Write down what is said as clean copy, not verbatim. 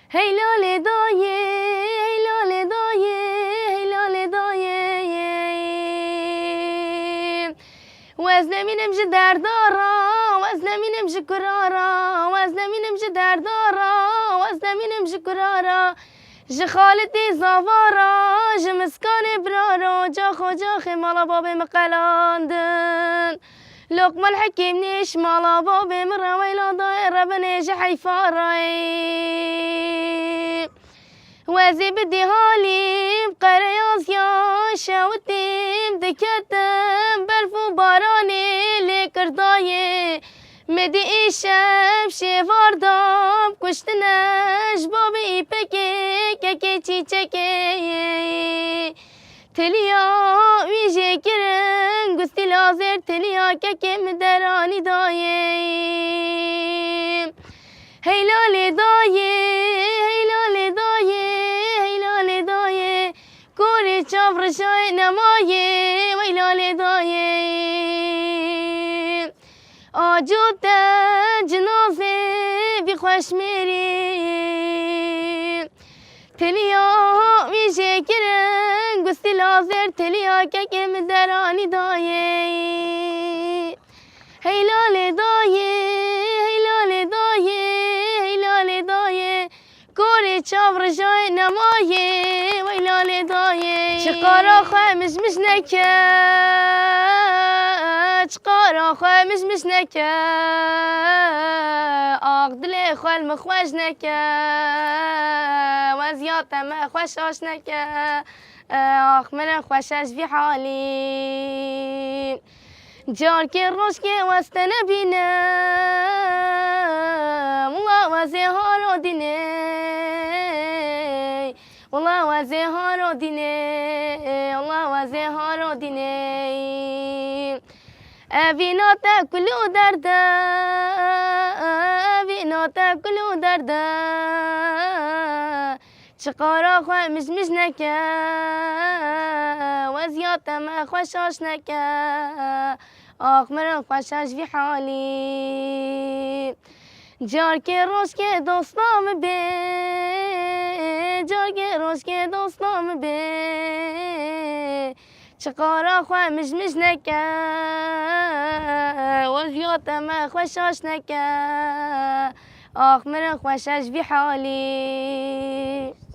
هیلال دایه هیلال دایه هیلال دایه وزن مینم جه دردارا وزن مینم جه کرارا وزن مینم جه دردارا وزن مینم جه کرارا جه خالتي زوارا جه مسکان برارا جا خو مالا بابي مقلاندن لقمة الحكيم نيش مالا بابي مرة ويلا دايرة بنيج حيفاري وازي بدي هالي بقرياز يا شاوتيم دكتم برفو باراني ليكر دايه مدي إيشب شيفار دام كشتناش بابي بكي ككي تشيكي تليا ويجي كرن قستي لازر تليا ككي مدراني دايه هيلالي دايه هيلالي دايه هيلالي دايه كوري شاف رشاي نمايه ويلالي دايه آجوت جنازه بخوش میری تلیا میشه کرن گستی لازر تلیا که مدرانی دایه هیلال دایه هیلال دایه هیلال دایه کوری چاو رجای نمایه ویلال دایه چقارا خمش مش نکه چقارا خمش مش نکه آق دل خال مخوش نکه وزیاتم خوشاش نکه آخ من خوشش في حالي جارك روشك واستنى بينا والله وزهار ديني والله وزهار ديني والله وزهار ديني أبينا تاكل دردا أبينا تاكل دردا چقارا خواه مش نکه وزیاتم خوشاش نکه آخ من خوشش في حالي جار که روش که دوستام به جار که روش که دوستام به چقارا خواه مش نکه وزیاتم خوشاش نکه آخ من خوشش في حالي